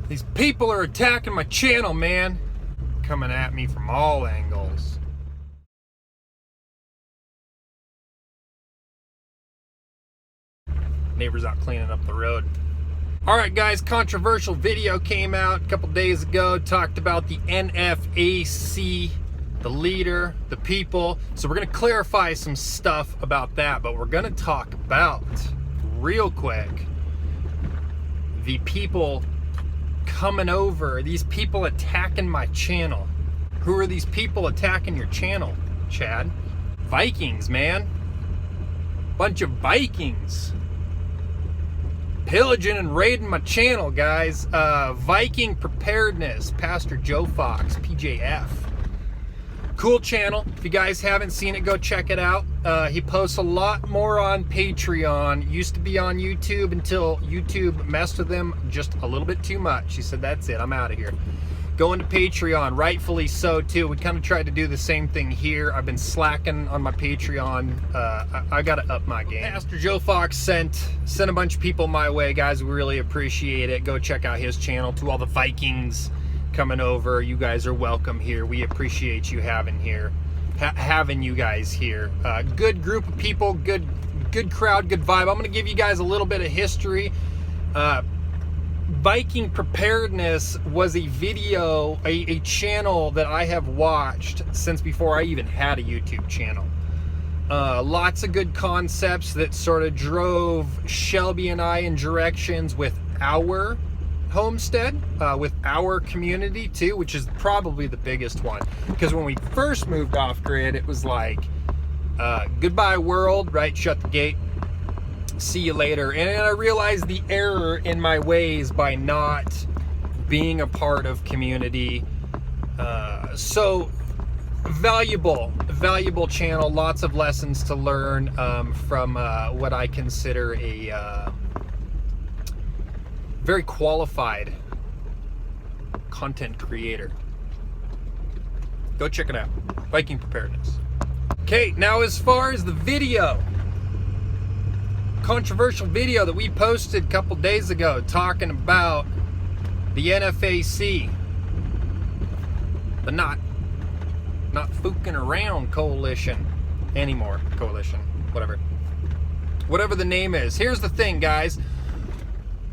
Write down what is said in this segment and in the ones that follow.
These people are attacking my channel, man. Coming at me from all angles. Neighbors out cleaning up the road. Alright guys, controversial video came out a couple days ago. Talked about the NFAC, the leader, the people. So we're going to clarify some stuff about that. But we're going to talk about, real quick, the people coming over, these people attacking my channel. Who are these people attacking your channel, Chad? Vikings, man. Bunch of Vikings. Pillaging and raiding my channel, guys. Viking Preparedness, Pastor Joe Fox, PJF. Cool channel. If you guys haven't seen it, go check it out. He posts a lot more on Patreon. Used to be on YouTube until YouTube messed with him just a little bit too much. He said, that's it, I'm out of here. Going to Patreon, rightfully so too. We kind of tried to do the same thing here. I've been slacking on my Patreon. I gotta up my game. Pastor Joe Fox sent a bunch of people my way, guys. We really appreciate it. Go check out his channel. To all the Vikings coming over, you guys are welcome here. We appreciate you having you guys here. Good group of people, good crowd, good vibe. I'm gonna give you guys a little bit of history. Viking Preparedness was a video, a channel that I have watched since before I even had a YouTube channel. Lots of good concepts that sort of drove Shelby and I in directions with our homestead, with our community too, which is probably the biggest one. Because when we first moved off grid, it was like, goodbye world, right? Shut the gate. See you later. And I realized the error in my ways by not being a part of community. So valuable channel, lots of lessons to learn from what I consider a very qualified content creator. Go check it out. Viking Preparedness. Okay, now as far as the video, controversial video that we posted a couple days ago talking about the NFAC, the not fooking around coalition anymore, coalition, whatever the name is. Here's the thing, guys.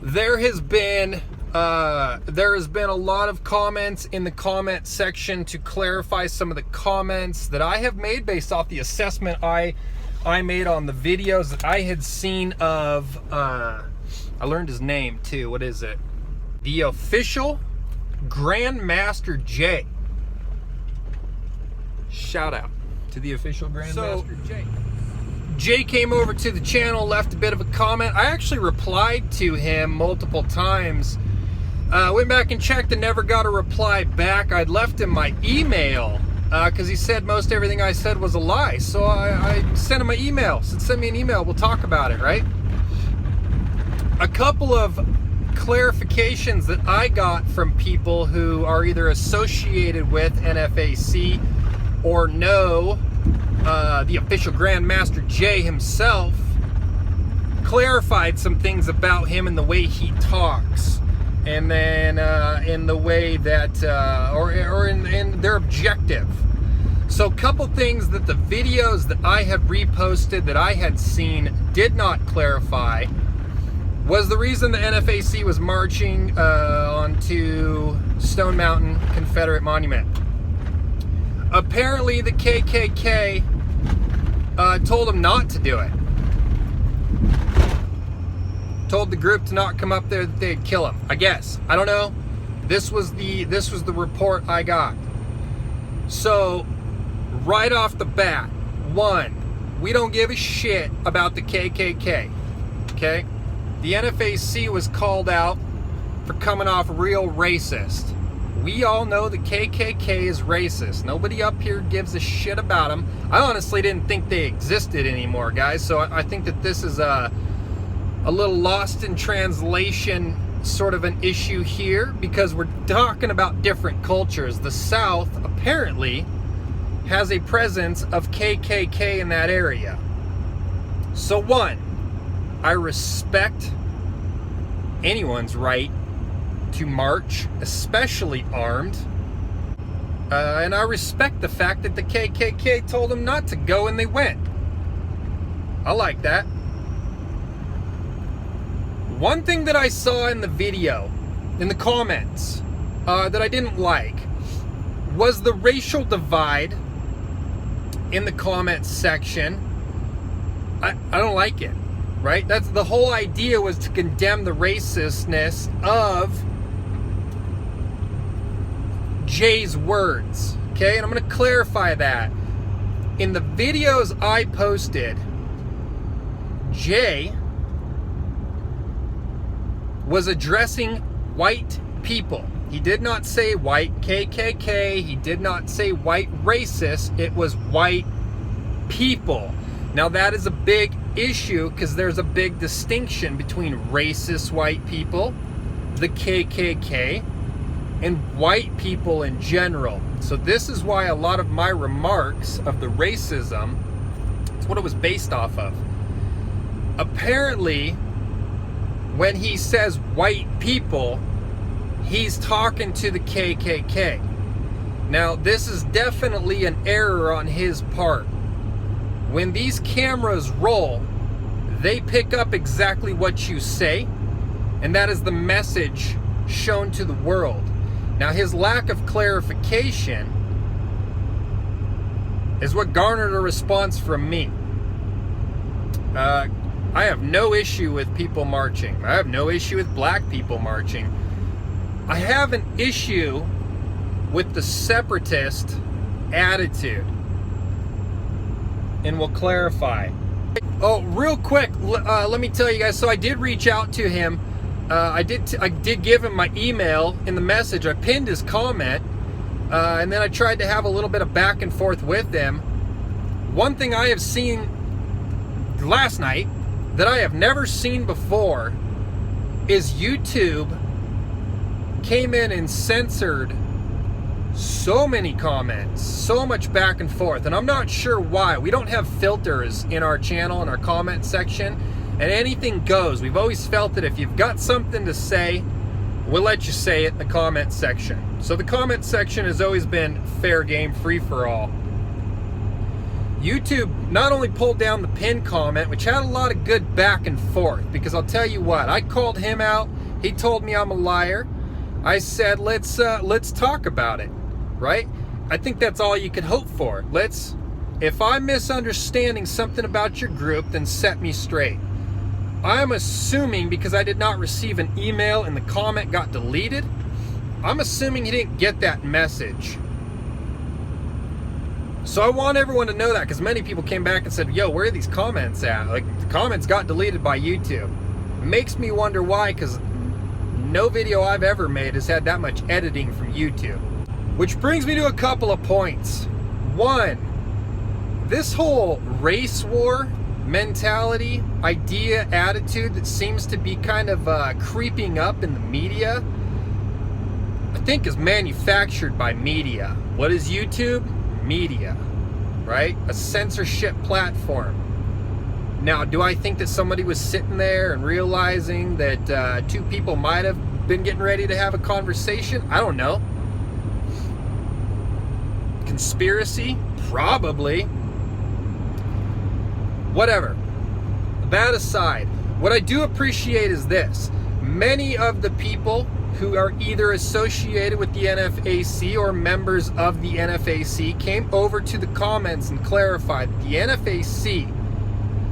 There has been a lot of comments in the comment section to clarify some of the comments that I have made based off the assessment I made on the videos that I had seen of, I learned his name too, what is it? The official Grandmaster J. Shout out to the official Grandmaster J. Jay came over to the channel, left a bit of a comment. I actually replied to him multiple times. Went back and checked and never got a reply back. I'd left him my email because he said most everything I said was a lie. So I sent him my email. Said, send me an email, we'll talk about it, right? A couple of clarifications that I got from people who are either associated with NFAC or know the official Grandmaster J himself, clarified some things about him and the way he talks, and then in the way that or in their objective. So a couple things that the videos that I have reposted that I had seen did not clarify was the reason the NFAC was marching onto Stone Mountain Confederate Monument. Apparently the KKK told them not to do it. Told the group to not come up there, that they'd kill him. I guess. I don't know. This was the report I got. So right off the bat, one, we don't give a shit about the KKK. Okay? The NFAC was called out for coming off real racist. We all know the KKK is racist. Nobody up here gives a shit about them. I honestly didn't think they existed anymore, guys. So I think that this is a little lost in translation sort of an issue here, because we're talking about different cultures. The South apparently has a presence of KKK in that area. So one, I respect anyone's right to march, especially armed. And I respect the fact that the KKK told them not to go and they went. I like that. One thing that I saw in the video, in the comments, that I didn't like was the racial divide in the comments section. I don't like it, right? That's the whole idea, was to condemn the racistness of Jay's words, okay? And I'm going to clarify that. In the videos I posted, Jay was addressing white people. He did not say white KKK. He did not say white racist. It was white people. Now that is a big issue because there's a big distinction between racist white people, the KKK, and white people in general. So this is why a lot of my remarks of the racism, it's what it was based off of. Apparently, when he says white people, he's talking to the KKK. Now, this is definitely an error on his part. When these cameras roll, they pick up exactly what you say, and that is the message shown to the world. Now, his lack of clarification is what garnered a response from me. I have no issue with people marching. I have no issue with black people marching. I have an issue with the separatist attitude. And we'll clarify. Oh, real quick, let me tell you guys. So I did reach out to him. I did give him my email in the message. I pinned his comment, and then I tried to have a little bit of back and forth with him. One thing I have seen last night that I have never seen before is YouTube came in and censored so many comments, so much back and forth, and I'm not sure why. We don't have filters in our channel, in our comment section, and anything goes. We've always felt that if you've got something to say, we'll let you say it in the comment section. So the comment section has always been fair game, free for all. YouTube not only pulled down the pinned comment, which had a lot of good back and forth, because I'll tell you what, I called him out. He told me I'm a liar. I said, let's talk about it, right? I think that's all you could hope for. If I'm misunderstanding something about your group, then set me straight. I'm assuming, because I did not receive an email and the comment got deleted, I'm assuming he didn't get that message. So I want everyone to know that, because many people came back and said, yo, where are these comments at? Like, the comments got deleted by YouTube. It makes me wonder why, because no video I've ever made has had that much editing from YouTube. Which brings me to a couple of points. One, this whole race war mentality, idea, attitude that seems to be kind of creeping up in the media, I think is manufactured by media. What is YouTube? Media, right? A censorship platform. Now, do I think that somebody was sitting there and realizing that two people might have been getting ready to have a conversation? I don't know. Conspiracy? Probably. Whatever. That aside, what I do appreciate is this. Many of the people who are either associated with the NFAC or members of the NFAC came over to the comments and clarified that the NFAC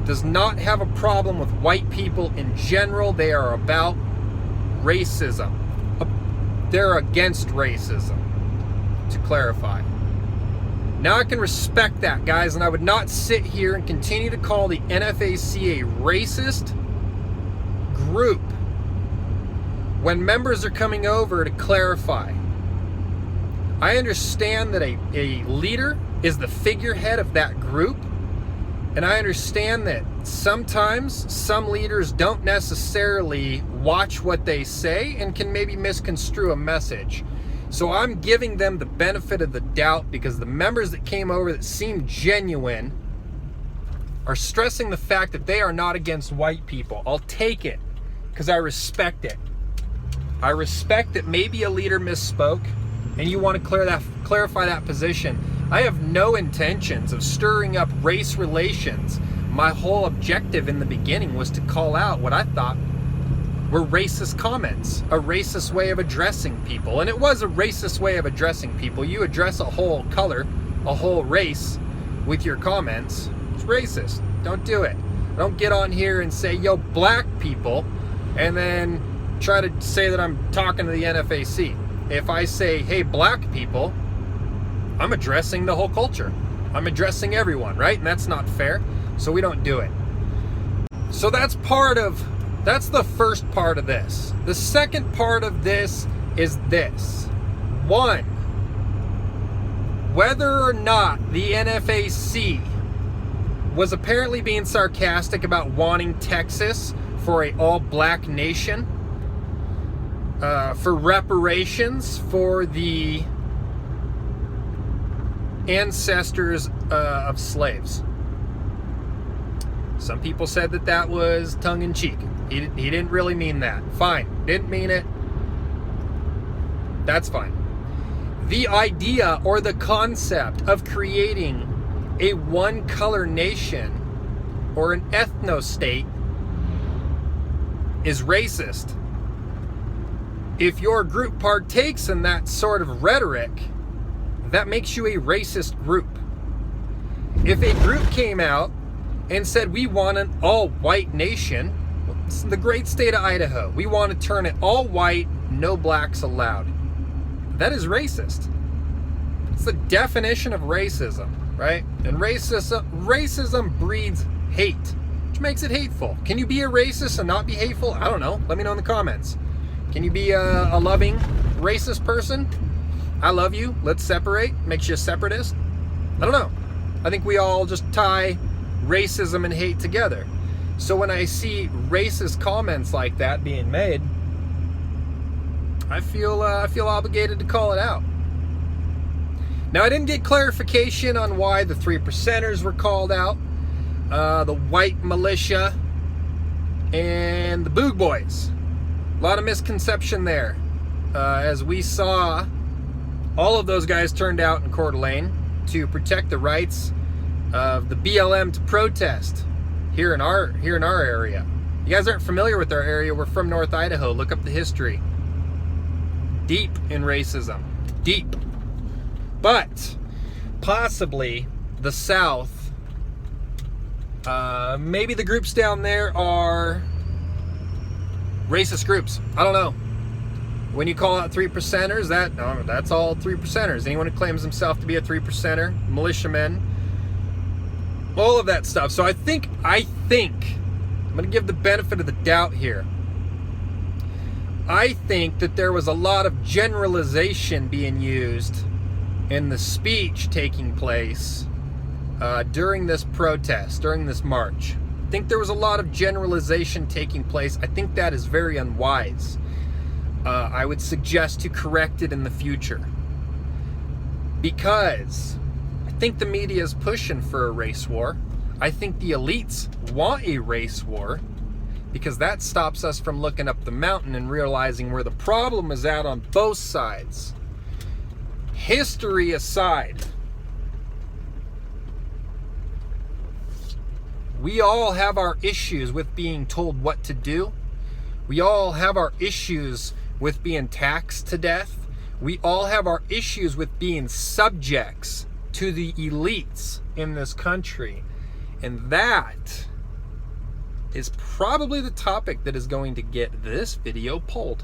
does not have a problem with white people in general. They are about racism. They're against racism, to clarify. Now I can respect that, guys, and I would not sit here and continue to call the NFAC a racist group when members are coming over to clarify. I understand that a leader is the figurehead of that group, and I understand that sometimes some leaders don't necessarily watch what they say and can maybe misconstrue a message. So I'm giving them the benefit of the doubt, because the members that came over that seemed genuine are stressing the fact that they are not against white people. I'll take it because I respect it. I respect that maybe a leader misspoke and you want to clarify that position. I have no intentions of stirring up race relations. My whole objective in the beginning was to call out what I thought were racist comments, a racist way of addressing people. And it was a racist way of addressing people. You address a whole color, a whole race with your comments. It's racist. Don't do it. Don't get on here and say, yo, black people, and then try to say that I'm talking to the NFAC. If I say, hey, black people, I'm addressing the whole culture. I'm addressing everyone, right? And that's not fair. So we don't do it. So that's the first part of this. The second part of this is this. One, whether or not the NFAC was apparently being sarcastic about wanting Texas for an all-black nation, for reparations for the ancestors of slaves. Some people said that that was tongue-in-cheek. He didn't really mean that. Fine. Didn't mean it. That's fine. The idea or the concept of creating a one-color nation or an ethno-state is racist. If your group partakes in that sort of rhetoric, that makes you a racist group. If a group came out and said, we want an all-white nation, it's the great state of Idaho, we want to turn it all white, no blacks allowed, that is racist. It's the definition of racism, right? And racism breeds hate, which makes it hateful. Can you be a racist and not be hateful? I don't know. Let me know in the comments. Can you be a loving racist person? I love you. Let's separate. Makes you a separatist? I don't know. I think we all just tie racism and hate together. So when I see racist comments like that being made, I feel obligated to call it out. Now, I didn't get clarification on why the 3%ers were called out, the white militia, and the Boog Boys. A lot of misconception there. As we saw, all of those guys turned out in Coeur d'Alene to protect the rights of the BLM to protest here in our area. You guys aren't familiar with our area. We're from North Idaho. Look up the history. Deep in racism. Deep. But possibly the South, maybe the groups down there are racist groups. I don't know. When you call out 3%ers, that's all 3%ers. Anyone who claims himself to be a 3%er, militiamen, all of that stuff. So I think I'm going to give the benefit of the doubt here. I think that there was a lot of generalization being used in the speech taking place during this protest, during this march. I think there was a lot of generalization taking place. I think that is very unwise. I would suggest to correct it in the future, because I think the media is pushing for a race war. I think the elites want a race war, because that stops us from looking up the mountain and realizing where the problem is at on both sides. History aside, we all have our issues with being told what to do. We all have our issues with being taxed to death. We all have our issues with being subjects to the elites in this country. And that is probably the topic that is going to get this video pulled.